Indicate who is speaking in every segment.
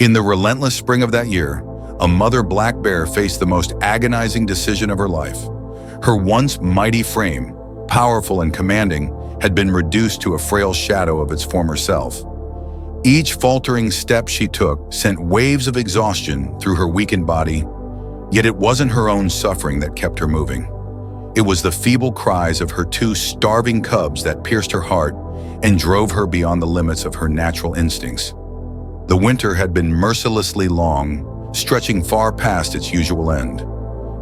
Speaker 1: In the relentless spring of that year, a mother black bear faced the most agonizing decision of her life. Her once mighty frame, powerful and commanding, had been reduced to a frail shadow of its former self. Each faltering step she took sent waves of exhaustion through her weakened body, yet it wasn't her own suffering that kept her moving. It was the feeble cries of her two starving cubs that pierced her heart and drove her beyond the limits of her natural instincts. The winter had been mercilessly long, stretching far past its usual end.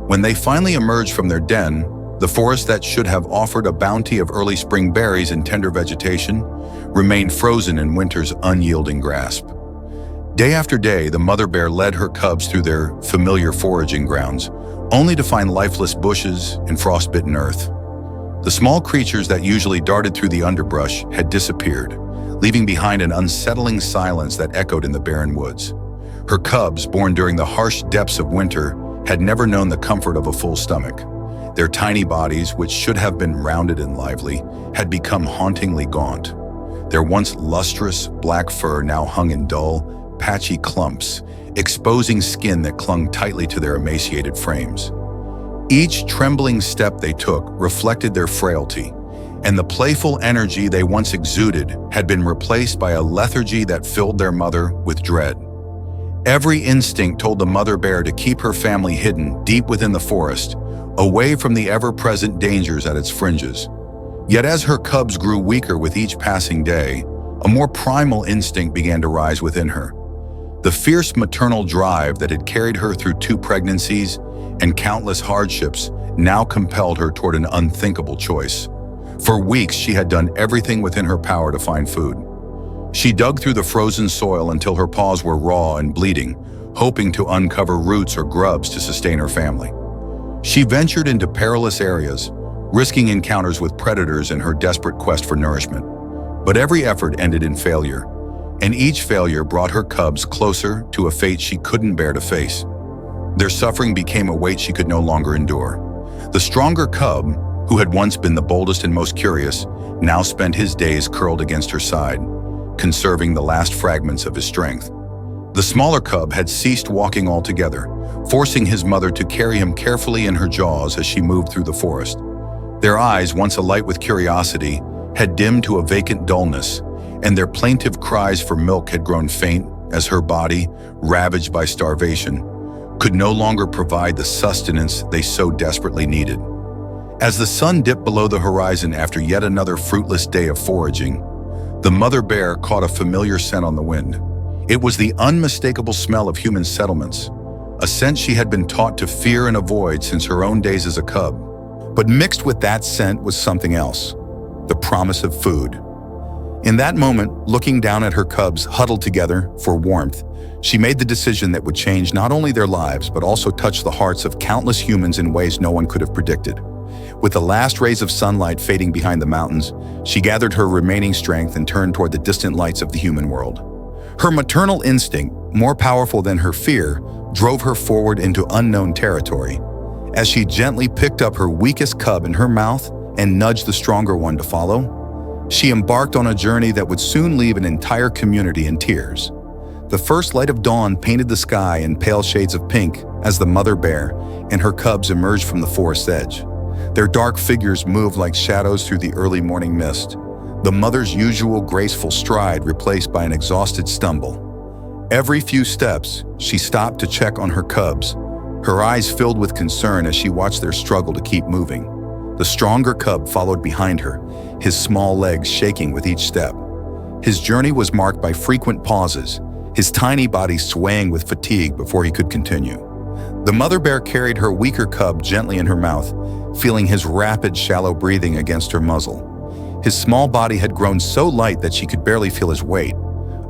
Speaker 1: When they finally emerged from their den, the forest that should have offered a bounty of early spring berries and tender vegetation remained frozen in winter's unyielding grasp. Day after day, the mother bear led her cubs through their familiar foraging grounds, only to find lifeless bushes and frostbitten earth. The small creatures that usually darted through the underbrush had disappeared, leaving behind an unsettling silence that echoed in the barren woods. Her cubs, born during the harsh depths of winter, had never known the comfort of a full stomach. Their tiny bodies, which should have been rounded and lively, had become hauntingly gaunt. Their once lustrous black fur now hung in dull, patchy clumps, exposing skin that clung tightly to their emaciated frames. Each trembling step they took reflected their frailty, and the playful energy they once exuded had been replaced by a lethargy that filled their mother with dread. Every instinct told the mother bear to keep her family hidden deep within the forest, away from the ever-present dangers at its fringes. Yet as her cubs grew weaker with each passing day, a more primal instinct began to rise within her. The fierce maternal drive that had carried her through 2 pregnancies and countless hardships now compelled her toward an unthinkable choice. For weeks, she had done everything within her power to find food. She dug through the frozen soil until her paws were raw and bleeding, hoping to uncover roots or grubs to sustain her family. She ventured into perilous areas, risking encounters with predators in her desperate quest for nourishment. But every effort ended in failure, and each failure brought her cubs closer to a fate she couldn't bear to face. Their suffering became a weight she could no longer endure. The stronger cub, who had once been the boldest and most curious, now spent his days curled against her side, conserving the last fragments of his strength. The smaller cub had ceased walking altogether, forcing his mother to carry him carefully in her jaws as she moved through the forest. Their eyes, once alight with curiosity, had dimmed to a vacant dullness, and their plaintive cries for milk had grown faint as her body, ravaged by starvation, could no longer provide the sustenance they so desperately needed. As the sun dipped below the horizon after yet another fruitless day of foraging, the mother bear caught a familiar scent on the wind. It was the unmistakable smell of human settlements, a scent she had been taught to fear and avoid since her own days as a cub. But mixed with that scent was something else, the promise of food. In that moment, looking down at her cubs huddled together for warmth, she made the decision that would change not only their lives, but also touch the hearts of countless humans in ways no one could have predicted. With the last rays of sunlight fading behind the mountains, she gathered her remaining strength and turned toward the distant lights of the human world. Her maternal instinct, more powerful than her fear, drove her forward into unknown territory. As she gently picked up her weakest cub in her mouth and nudged the stronger one to follow, she embarked on a journey that would soon leave an entire community in tears. The first light of dawn painted the sky in pale shades of pink as the mother bear and her cubs emerged from the forest's edge. Their dark figures moved like shadows through the early morning mist, the mother's usual graceful stride replaced by an exhausted stumble. Every few steps, she stopped to check on her cubs, her eyes filled with concern as she watched their struggle to keep moving. The stronger cub followed behind her, his small legs shaking with each step. His journey was marked by frequent pauses, his tiny body swaying with fatigue before he could continue. The mother bear carried her weaker cub gently in her mouth, feeling his rapid, shallow breathing against her muzzle. His small body had grown so light that she could barely feel his weight,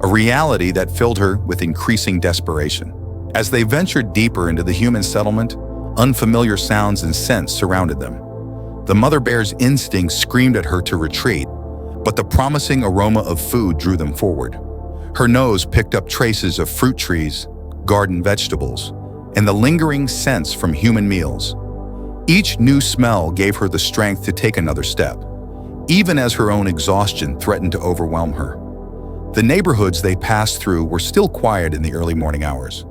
Speaker 1: a reality that filled her with increasing desperation. As they ventured deeper into the human settlement, unfamiliar sounds and scents surrounded them. The mother bear's instincts screamed at her to retreat, but the promising aroma of food drew them forward. Her nose picked up traces of fruit trees, garden vegetables, and the lingering scents from human meals. Each new smell gave her the strength to take another step, even as her own exhaustion threatened to overwhelm her. The neighborhoods they passed through were still quiet in the early morning hours.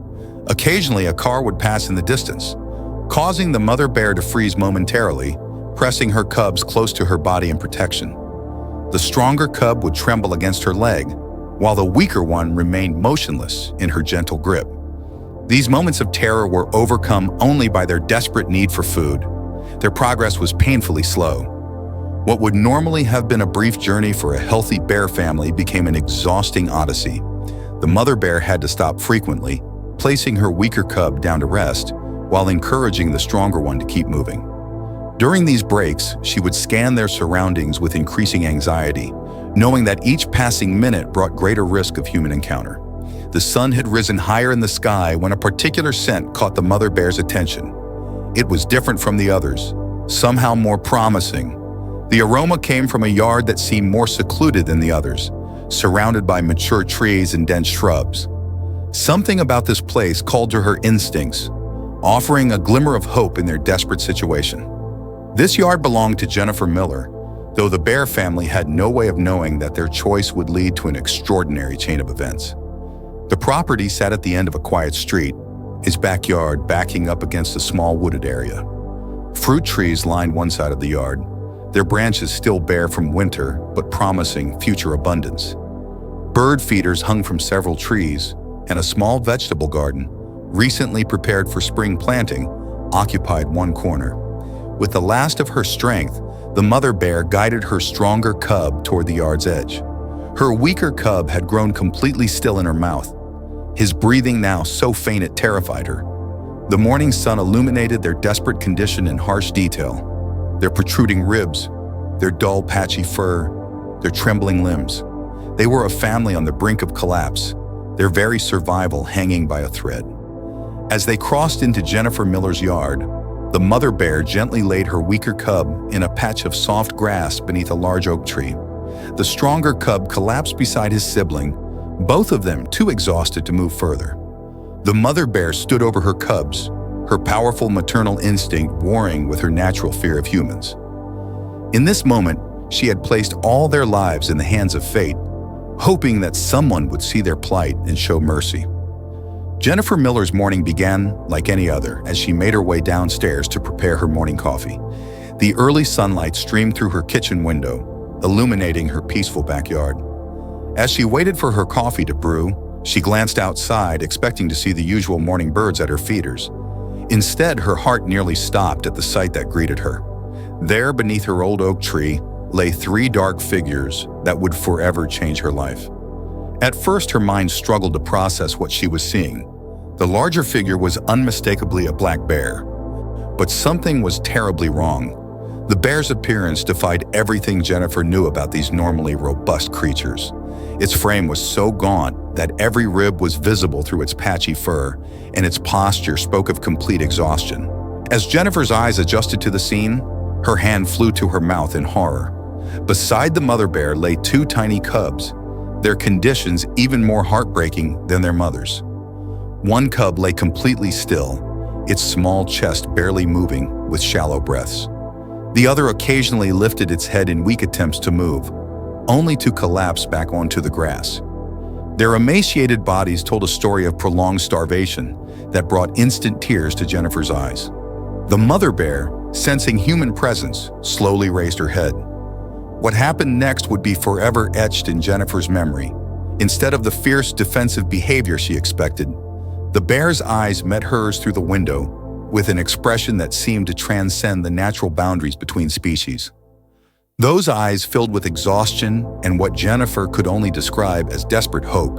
Speaker 1: Occasionally, a car would pass in the distance, causing the mother bear to freeze momentarily, pressing her cubs close to her body in protection. The stronger cub would tremble against her leg, while the weaker one remained motionless in her gentle grip. These moments of terror were overcome only by their desperate need for food. Their progress was painfully slow. What would normally have been a brief journey for a healthy bear family became an exhausting odyssey. The mother bear had to stop frequently, placing her weaker cub down to rest, while encouraging the stronger one to keep moving. During these breaks, she would scan their surroundings with increasing anxiety, knowing that each passing minute brought greater risk of human encounter. The sun had risen higher in the sky when a particular scent caught the mother bear's attention. It was different from the others, somehow more promising. The aroma came from a yard that seemed more secluded than the others, surrounded by mature trees and dense shrubs. Something about this place called to her instincts, offering a glimmer of hope in their desperate situation. This yard belonged to Jennifer Miller, though the Bear family had no way of knowing that their choice would lead to an extraordinary chain of events. The property sat at the end of a quiet street, its backyard backing up against a small wooded area. Fruit trees lined one side of the yard, their branches still bare from winter but promising future abundance. Bird feeders hung from several trees, and a small vegetable garden, recently prepared for spring planting, occupied one corner. With the last of her strength, the mother bear guided her stronger cub toward the yard's edge. Her weaker cub had grown completely still in her mouth, his breathing now so faint it terrified her. The morning sun illuminated their desperate condition in harsh detail. Their protruding ribs, their dull patchy fur, their trembling limbs. They were a family on the brink of collapse, their very survival hanging by a thread. As they crossed into Jennifer Miller's yard, the mother bear gently laid her weaker cub in a patch of soft grass beneath a large oak tree. The stronger cub collapsed beside his sibling, both of them too exhausted to move further. The mother bear stood over her cubs, her powerful maternal instinct warring with her natural fear of humans. In this moment, she had placed all their lives in the hands of fate, hoping that someone would see their plight and show mercy. Jennifer Miller's morning began like any other as she made her way downstairs to prepare her morning coffee. The early sunlight streamed through her kitchen window, illuminating her peaceful backyard. As she waited for her coffee to brew, she glanced outside, expecting to see the usual morning birds at her feeders. Instead, her heart nearly stopped at the sight that greeted her. There, beneath her old oak tree, lay three dark figures that would forever change her life. At first, her mind struggled to process what she was seeing. The larger figure was unmistakably a black bear. But something was terribly wrong. The bear's appearance defied everything Jennifer knew about these normally robust creatures. Its frame was so gaunt that every rib was visible through its patchy fur, and its posture spoke of complete exhaustion. As Jennifer's eyes adjusted to the scene, her hand flew to her mouth in horror. Beside the mother bear lay two tiny cubs, their conditions even more heartbreaking than their mother's. One cub lay completely still, its small chest barely moving with shallow breaths. The other occasionally lifted its head in weak attempts to move, only to collapse back onto the grass. Their emaciated bodies told a story of prolonged starvation that brought instant tears to Jennifer's eyes. The mother bear, sensing human presence, slowly raised her head. What happened next would be forever etched in Jennifer's memory. Instead of the fierce defensive behavior she expected, the bear's eyes met hers through the window with an expression that seemed to transcend the natural boundaries between species. Those eyes, filled with exhaustion and what Jennifer could only describe as desperate hope,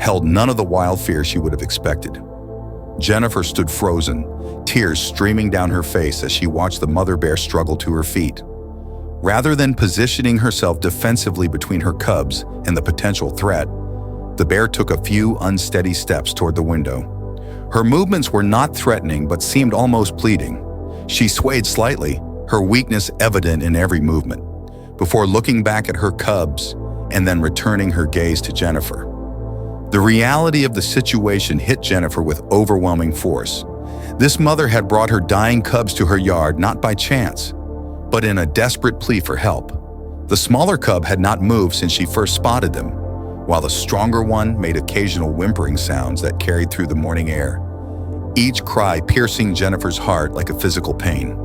Speaker 1: held none of the wild fear she would have expected. Jennifer stood frozen, tears streaming down her face as she watched the mother bear struggle to her feet. Rather than positioning herself defensively between her cubs and the potential threat, the bear took a few unsteady steps toward the window. Her movements were not threatening but seemed almost pleading. She swayed slightly, her weakness evident in every movement, before looking back at her cubs and then returning her gaze to Jennifer. The reality of the situation hit Jennifer with overwhelming force. This mother had brought her dying cubs to her yard not by chance, but in a desperate plea for help. The smaller cub had not moved since she first spotted them, while the stronger one made occasional whimpering sounds that carried through the morning air, each cry piercing Jennifer's heart like a physical pain.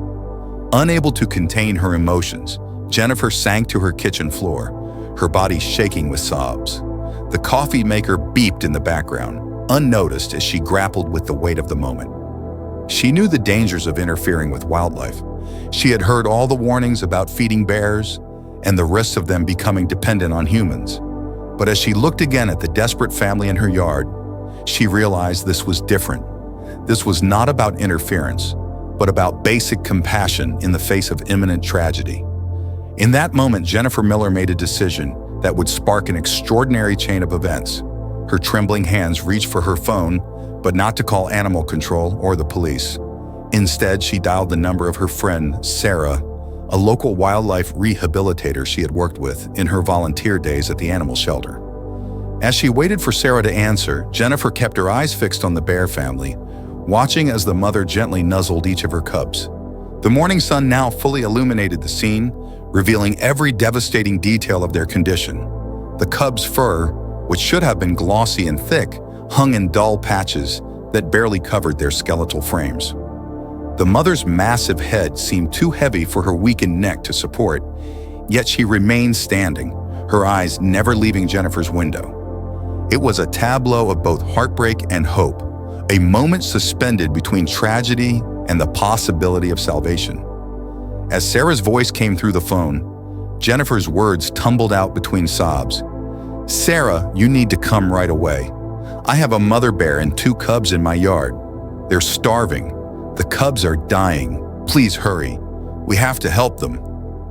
Speaker 1: Unable to contain her emotions, Jennifer sank to her kitchen floor, her body shaking with sobs. The coffee maker beeped in the background, unnoticed as she grappled with the weight of the moment. She knew the dangers of interfering with wildlife. She had heard all the warnings about feeding bears and the risks of them becoming dependent on humans. But as she looked again at the desperate family in her yard, she realized this was different. This was not about interference, but about basic compassion in the face of imminent tragedy. In that moment, Jennifer Miller made a decision that would spark an extraordinary chain of events. Her trembling hands reached for her phone, but not to call animal control or the police. Instead, she dialed the number of her friend, Sarah, a local wildlife rehabilitator she had worked with in her volunteer days at the animal shelter. As she waited for Sarah to answer, Jennifer kept her eyes fixed on the bear family, watching as the mother gently nuzzled each of her cubs. The morning sun now fully illuminated the scene, revealing every devastating detail of their condition. The cubs' fur, which should have been glossy and thick, hung in dull patches that barely covered their skeletal frames. The mother's massive head seemed too heavy for her weakened neck to support, yet she remained standing, her eyes never leaving Jennifer's window. It was a tableau of both heartbreak and hope, a moment suspended between tragedy and the possibility of salvation. As Sarah's voice came through the phone, Jennifer's words tumbled out between sobs. "Sarah, you need to come right away. I have a mother bear and 2 cubs in my yard. They're starving. The cubs are dying. Please hurry. We have to help them."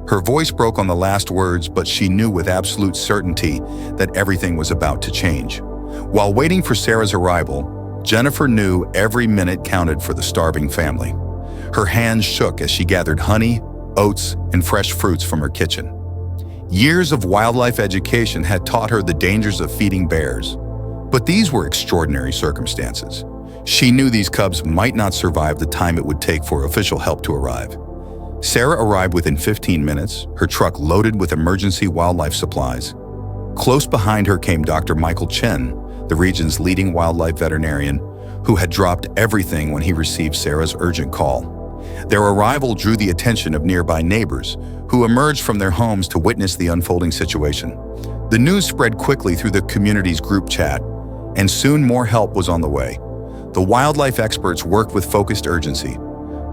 Speaker 1: Her voice broke on the last words, but she knew with absolute certainty that everything was about to change. While waiting for Sarah's arrival, Jennifer knew every minute counted for the starving family. Her hands shook as she gathered honey, oats, and fresh fruits from her kitchen. Years of wildlife education had taught her the dangers of feeding bears, but these were extraordinary circumstances. She knew these cubs might not survive the time it would take for official help to arrive. Sarah arrived within 15 minutes, her truck loaded with emergency wildlife supplies. Close behind her came Dr. Michael Chen, the region's leading wildlife veterinarian, who had dropped everything when he received Sarah's urgent call. Their arrival drew the attention of nearby neighbors, who emerged from their homes to witness the unfolding situation. The news spread quickly through the community's group chat, and soon more help was on the way. The wildlife experts worked with focused urgency.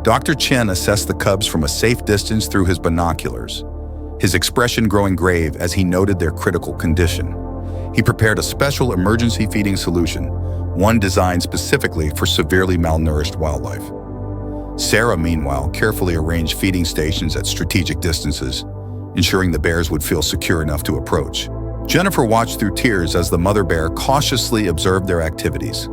Speaker 1: Dr. Chen assessed the cubs from a safe distance through his binoculars, his expression growing grave as he noted their critical condition. He prepared a special emergency feeding solution, one designed specifically for severely malnourished wildlife. Sarah, meanwhile, carefully arranged feeding stations at strategic distances, ensuring the bears would feel secure enough to approach. Jennifer watched through tears as the mother bear cautiously observed their activities.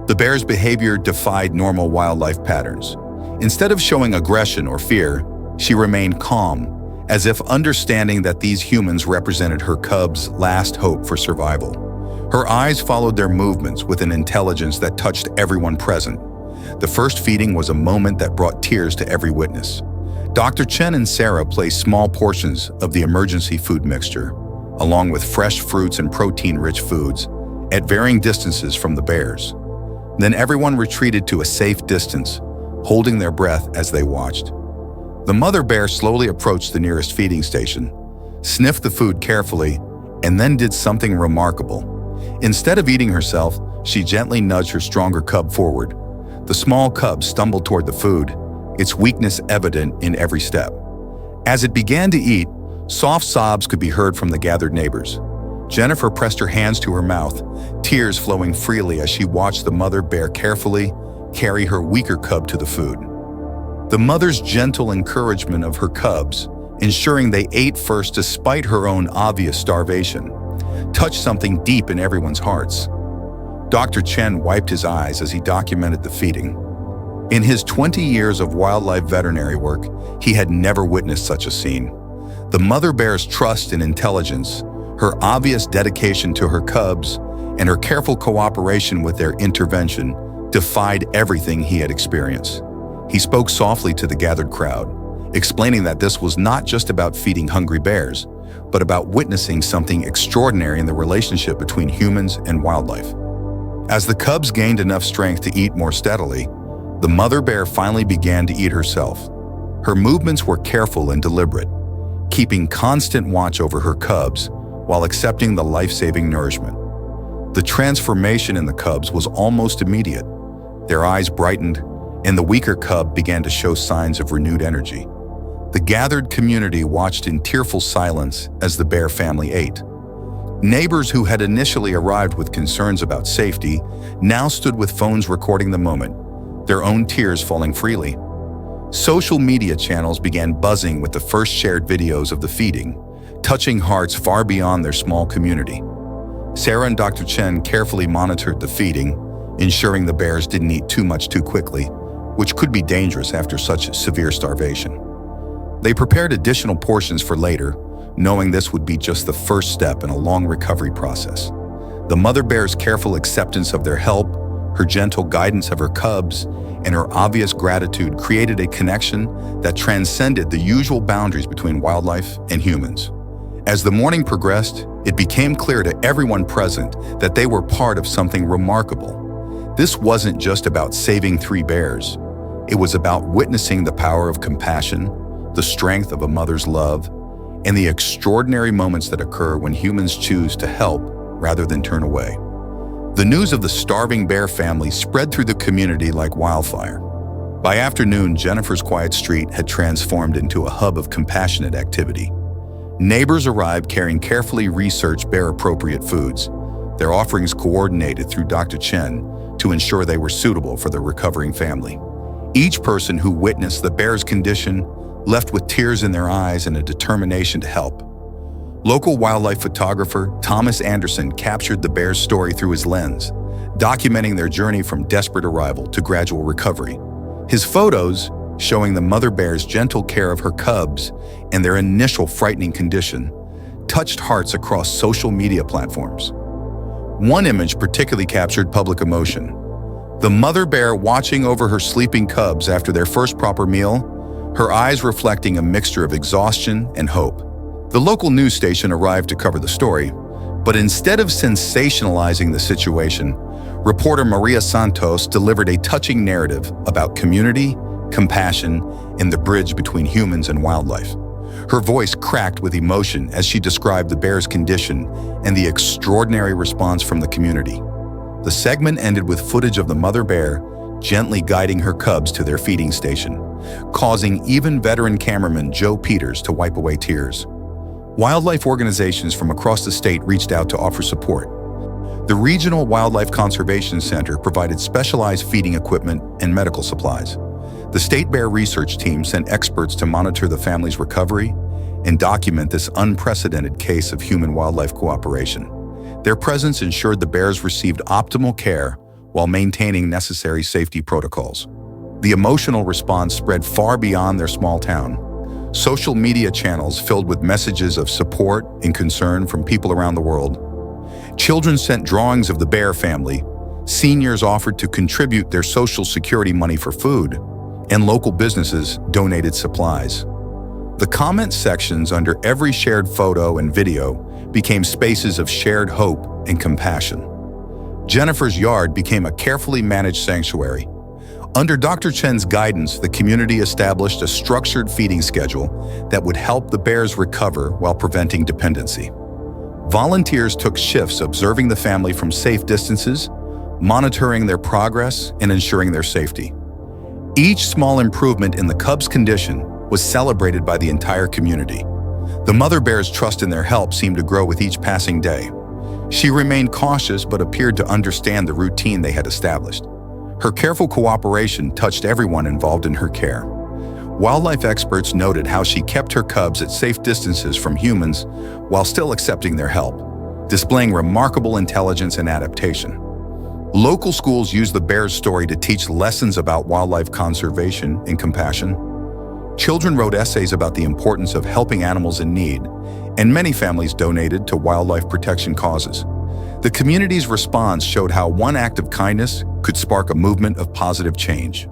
Speaker 1: The bear's behavior defied normal wildlife patterns. Instead of showing aggression or fear, she remained calm, as if understanding that these humans represented her cubs' last hope for survival. Her eyes followed their movements with an intelligence that touched everyone present. The first feeding was a moment that brought tears to every witness. Dr. Chen and Sarah placed small portions of the emergency food mixture, along with fresh fruits and protein-rich foods, at varying distances from the bears. Then everyone retreated to a safe distance, holding their breath as they watched. The mother bear slowly approached the nearest feeding station, sniffed the food carefully, and then did something remarkable. Instead of eating herself, she gently nudged her stronger cub forward. The small cub stumbled toward the food, its weakness evident in every step. As it began to eat, soft sobs could be heard from the gathered neighbors. Jennifer pressed her hands to her mouth, tears flowing freely as she watched the mother bear carefully carry her weaker cub to the food. The mother's gentle encouragement of her cubs, ensuring they ate first despite her own obvious starvation, touched something deep in everyone's hearts. Dr. Chen wiped his eyes as he documented the feeding. In his 20 years of wildlife veterinary work, he had never witnessed such a scene. The mother bear's trust and intelligence, her obvious dedication to her cubs, and her careful cooperation with their intervention defied everything he had experienced. He spoke softly to the gathered crowd, explaining that this was not just about feeding hungry bears, but about witnessing something extraordinary in the relationship between humans and wildlife. As the cubs gained enough strength to eat more steadily, the mother bear finally began to eat herself. Her movements were careful and deliberate, keeping constant watch over her cubs while accepting the life-saving nourishment. The transformation in the cubs was almost immediate. Their eyes brightened, and the weaker cub began to show signs of renewed energy. The gathered community watched in tearful silence as the bear family ate. Neighbors who had initially arrived with concerns about safety now stood with phones recording the moment, their own tears falling freely. Social media channels began buzzing with the first shared videos of the feeding, touching hearts far beyond their small community. Sarah and Dr. Chen carefully monitored the feeding, ensuring the bears didn't eat too much too quickly, which could be dangerous after such severe starvation. They prepared additional portions for later, knowing this would be just the first step in a long recovery process. The mother bear's careful acceptance of their help, her gentle guidance of her cubs, and her obvious gratitude created a connection that transcended the usual boundaries between wildlife and humans. As the morning progressed, it became clear to everyone present that they were part of something remarkable. This wasn't just about saving 3 bears. It was about witnessing the power of compassion, the strength of a mother's love, and the extraordinary moments that occur when humans choose to help rather than turn away. The news of the starving bear family spread through the community like wildfire. By afternoon, Jennifer's quiet street had transformed into a hub of compassionate activity. Neighbors arrived carrying carefully researched bear-appropriate foods, their offerings coordinated through Dr. Chen to ensure they were suitable for the recovering family. Each person who witnessed the bear's condition left with tears in their eyes and a determination to help. Local wildlife photographer Thomas Anderson captured the bear's story through his lens, documenting their journey from desperate arrival to gradual recovery. His photos, showing the mother bear's gentle care of her cubs and their initial frightening condition, touched hearts across social media platforms. One image particularly captured public emotion. The mother bear watching over her sleeping cubs after their first proper meal, her eyes reflecting a mixture of exhaustion and hope. The local news station arrived to cover the story, but instead of sensationalizing the situation, reporter Maria Santos delivered a touching narrative about community, compassion, and the bridge between humans and wildlife. Her voice cracked with emotion as she described the bear's condition and the extraordinary response from the community. The segment ended with footage of the mother bear gently guiding her cubs to their feeding station, causing even veteran cameraman Joe Peters to wipe away tears. Wildlife organizations from across the state reached out to offer support. The Regional Wildlife Conservation Center provided specialized feeding equipment and medical supplies. The State Bear Research Team sent experts to monitor the family's recovery and document this unprecedented case of human-wildlife cooperation. Their presence ensured the bears received optimal care while maintaining necessary safety protocols. The emotional response spread far beyond their small town. Social media channels filled with messages of support and concern from people around the world. Children sent drawings of the bear family, seniors offered to contribute their Social Security money for food, and local businesses donated supplies. The comment sections under every shared photo and video became spaces of shared hope and compassion. Jennifer's yard became a carefully managed sanctuary. Under Dr. Chen's guidance, the community established a structured feeding schedule that would help the bears recover while preventing dependency. Volunteers took shifts observing the family from safe distances, monitoring their progress, and ensuring their safety. Each small improvement in the cubs' condition was celebrated by the entire community. The mother bear's trust in their help seemed to grow with each passing day. She remained cautious but appeared to understand the routine they had established. Her careful cooperation touched everyone involved in her care. Wildlife experts noted how she kept her cubs at safe distances from humans while still accepting their help, displaying remarkable intelligence and adaptation. Local schools used the bear's story to teach lessons about wildlife conservation and compassion. Children wrote essays about the importance of helping animals in need, and many families donated to wildlife protection causes. The community's response showed how one act of kindness could spark a movement of positive change.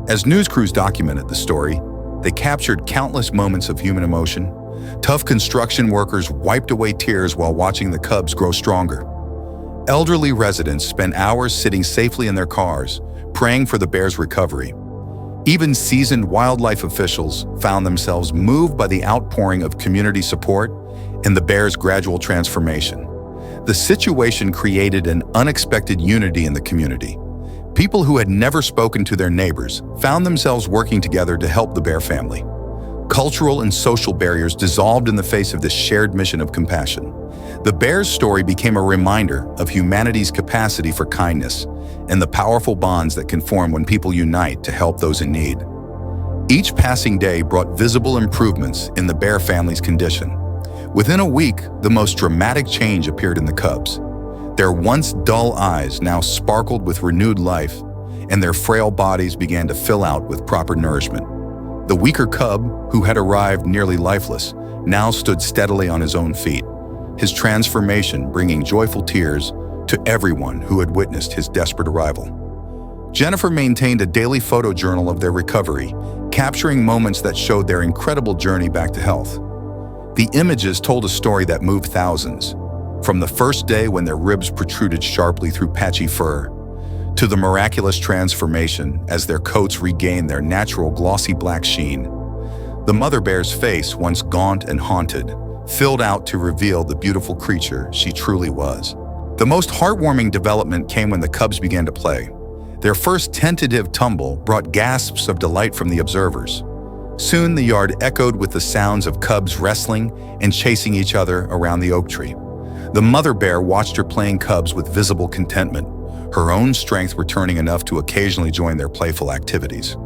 Speaker 1: As news crews documented the story, They captured countless moments of human emotion. Tough construction workers wiped away tears while watching the cubs grow stronger. Elderly residents spent hours sitting safely in their cars, praying for the bears' recovery. Even seasoned wildlife officials found themselves moved by the outpouring of community support and the bears' gradual transformation. The situation created an unexpected unity in the community. People who had never spoken to their neighbors found themselves working together to help the bear family. Cultural and social barriers dissolved in the face of this shared mission of compassion. The bear's story became a reminder of humanity's capacity for kindness and the powerful bonds that can form when people unite to help those in need. Each passing day brought visible improvements in the bear family's condition. Within a week, the most dramatic change appeared in the cubs. Their once dull eyes now sparkled with renewed life, and their frail bodies began to fill out with proper nourishment. The weaker cub, who had arrived nearly lifeless, now stood steadily on his own feet, his transformation bringing joyful tears to everyone who had witnessed his desperate arrival. Jennifer maintained a daily photo journal of their recovery, capturing moments that showed their incredible journey back to health. The images told a story that moved thousands, from the first day when their ribs protruded sharply through patchy fur, to the miraculous transformation as their coats regained their natural glossy black sheen. The mother bear's face, once gaunt and haunted, filled out to reveal the beautiful creature she truly was. The most heartwarming development came when the cubs began to play. Their first tentative tumble brought gasps of delight from the observers. Soon the yard echoed with the sounds of cubs wrestling and chasing each other around the oak tree. The mother bear watched her playing cubs with visible contentment, her own strength returning enough to occasionally join their playful activities.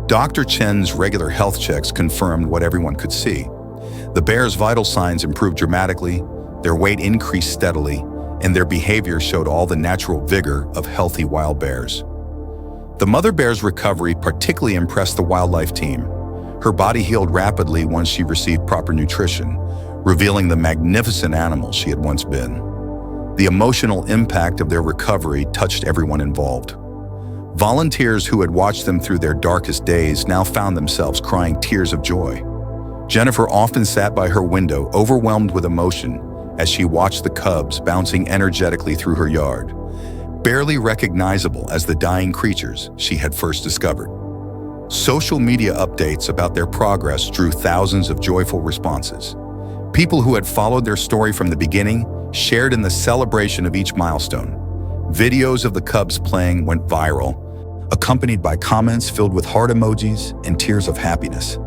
Speaker 1: Dr. Chen's regular health checks confirmed what everyone could see. The bears' vital signs improved dramatically, their weight increased steadily, and their behavior showed all the natural vigor of healthy wild bears. The mother bear's recovery particularly impressed the wildlife team. Her body healed rapidly once she received proper nutrition, revealing the magnificent animal she had once been. The emotional impact of their recovery touched everyone involved. Volunteers who had watched them through their darkest days now found themselves crying tears of joy. Jennifer often sat by her window, overwhelmed with emotion, as she watched the cubs bouncing energetically through her yard, barely recognizable as the dying creatures she had first discovered. Social media updates about their progress drew thousands of joyful responses. People who had followed their story from the beginning shared in the celebration of each milestone. Videos of the cubs playing went viral, accompanied by comments filled with heart emojis and tears of happiness.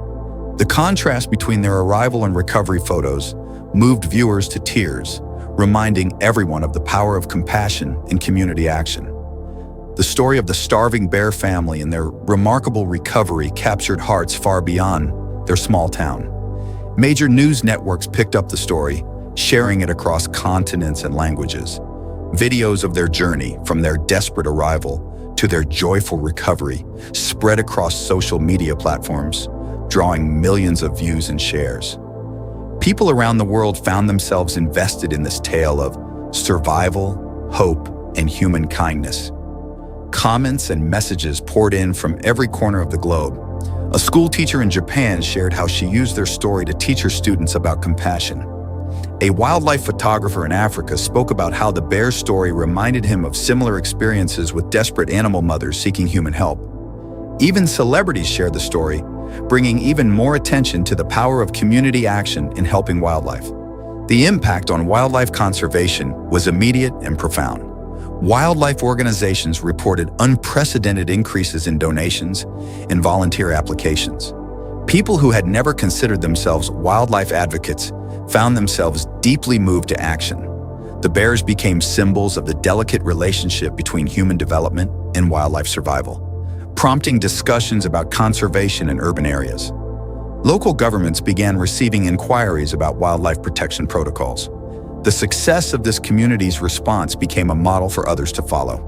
Speaker 1: The contrast between their arrival and recovery photos moved viewers to tears, reminding everyone of the power of compassion and community action. The story of the starving bear family and their remarkable recovery captured hearts far beyond their small town. Major news networks picked up the story, sharing it across continents and languages. Videos of their journey, from their desperate arrival to their joyful recovery, spread across social media platforms, drawing millions of views and shares. People around the world found themselves invested in this tale of survival, hope, and human kindness. Comments and messages poured in from every corner of the globe. A school teacher in Japan shared how she used their story to teach her students about compassion. A wildlife photographer in Africa spoke about how the bear's story reminded him of similar experiences with desperate animal mothers seeking human help. Even celebrities shared the story, bringing even more attention to the power of community action in helping wildlife. The impact on wildlife conservation was immediate and profound. Wildlife organizations reported unprecedented increases in donations and volunteer applications. People who had never considered themselves wildlife advocates found themselves deeply moved to action. The bears became symbols of the delicate relationship between human development and wildlife survival, prompting discussions about conservation in urban areas. Local governments began receiving inquiries about wildlife protection protocols. The success of this community's response became a model for others to follow.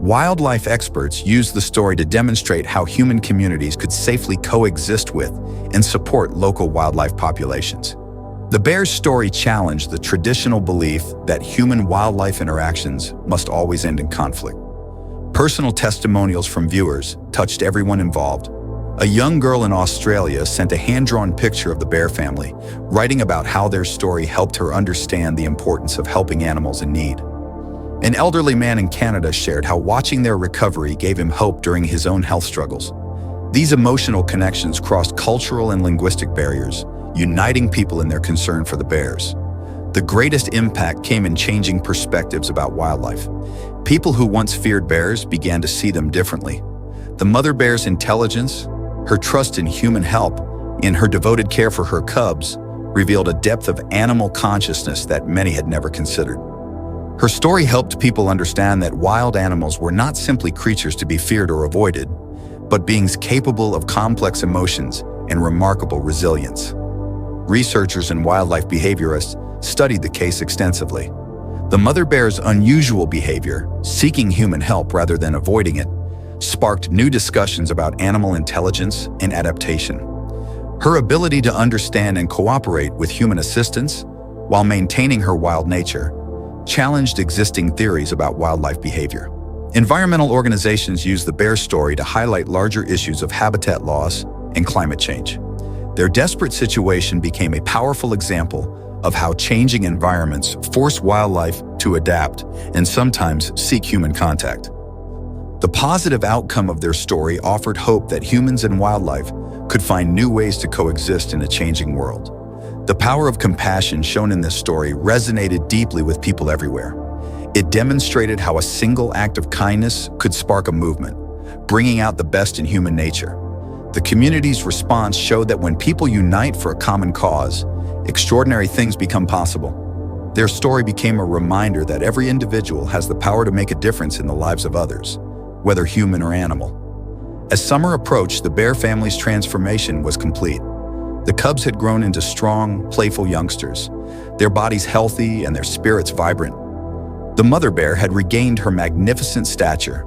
Speaker 1: Wildlife experts used the story to demonstrate how human communities could safely coexist with and support local wildlife populations. The bear's story challenged the traditional belief that human-wildlife interactions must always end in conflict. Personal testimonials from viewers touched everyone involved. A young girl in Australia sent a hand-drawn picture of the bear family, writing about how their story helped her understand the importance of helping animals in need. An elderly man in Canada shared how watching their recovery gave him hope during his own health struggles. These emotional connections crossed cultural and linguistic barriers, uniting people in their concern for the bears. The greatest impact came in changing perspectives about wildlife. People who once feared bears began to see them differently. The mother bear's intelligence, her trust in human help, and her devoted care for her cubs revealed a depth of animal consciousness that many had never considered. Her story helped people understand that wild animals were not simply creatures to be feared or avoided, but beings capable of complex emotions and remarkable resilience. Researchers and wildlife behaviorists studied the case extensively. The mother bear's unusual behavior, seeking human help rather than avoiding it, sparked new discussions about animal intelligence and adaptation. Her ability to understand and cooperate with human assistance while maintaining her wild nature challenged existing theories about wildlife behavior. Environmental organizations use the bear story to highlight larger issues of habitat loss and climate change. Their desperate situation became a powerful example of how changing environments force wildlife to adapt and sometimes seek human contact. The positive outcome of their story offered hope that humans and wildlife could find new ways to coexist in a changing world. The power of compassion shown in this story resonated deeply with people everywhere. It demonstrated how a single act of kindness could spark a movement, bringing out the best in human nature. The community's response showed that when people unite for a common cause, extraordinary things become possible. Their story became a reminder that every individual has the power to make a difference in the lives of others, whether human or animal. As summer approached, the bear family's transformation was complete. The cubs had grown into strong, playful youngsters, their bodies healthy and their spirits vibrant. The mother bear had regained her magnificent stature,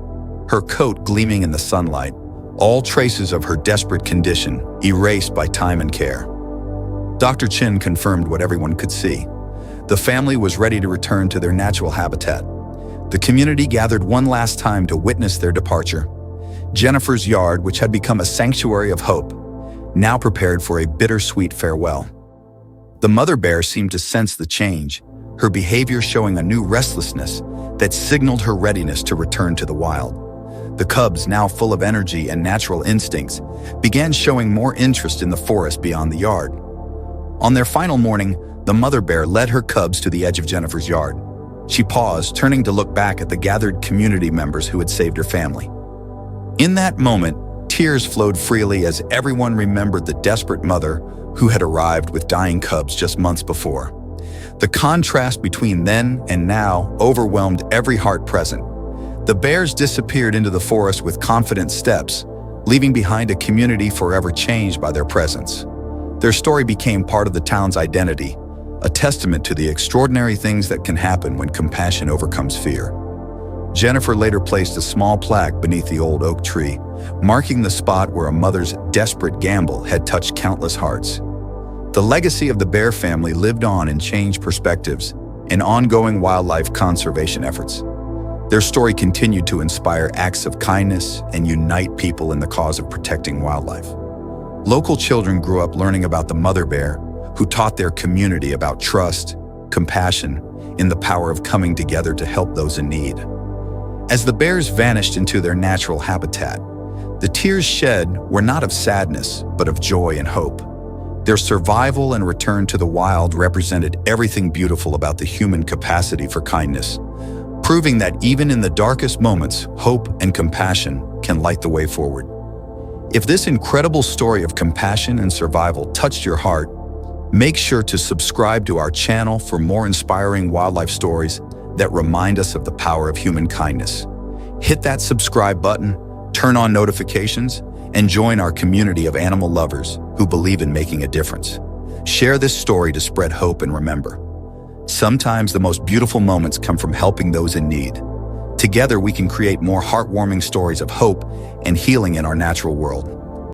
Speaker 1: her coat gleaming in the sunlight, all traces of her desperate condition erased by time and care. Dr. Chin confirmed what everyone could see. The family was ready to return to their natural habitat. The community gathered one last time to witness their departure. Jennifer's yard, which had become a sanctuary of hope, now prepared for a bittersweet farewell. The mother bear seemed to sense the change, her behavior showing a new restlessness that signaled her readiness to return to the wild. The cubs, now full of energy and natural instincts, began showing more interest in the forest beyond the yard. On their final morning, the mother bear led her cubs to the edge of Jennifer's yard. She paused, turning to look back at the gathered community members who had saved her family. In that moment, tears flowed freely as everyone remembered the desperate mother who had arrived with dying cubs just months before. The contrast between then and now overwhelmed every heart present. The bears disappeared into the forest with confident steps, leaving behind a community forever changed by their presence. Their story became part of the town's identity, a testament to the extraordinary things that can happen when compassion overcomes fear. Jennifer later placed a small plaque beneath the old oak tree, marking the spot where a mother's desperate gamble had touched countless hearts. The legacy of the bear family lived on in changed perspectives and ongoing wildlife conservation efforts. Their story continued to inspire acts of kindness and unite people in the cause of protecting wildlife. Local children grew up learning about the mother bear, who taught their community about trust, compassion, and the power of coming together to help those in need. As the bears vanished into their natural habitat, the tears shed were not of sadness, but of joy and hope. Their survival and return to the wild represented everything beautiful about the human capacity for kindness, proving that even in the darkest moments, hope and compassion can light the way forward. If this incredible story of compassion and survival touched your heart, make sure to subscribe to our channel for more inspiring wildlife stories that remind us of the power of human kindness. Hit that subscribe button, turn on notifications, and join our community of animal lovers who believe in making a difference. Share this story to spread hope, and remember, sometimes the most beautiful moments come from helping those in need. Together we can create more heartwarming stories of hope and healing in our natural world.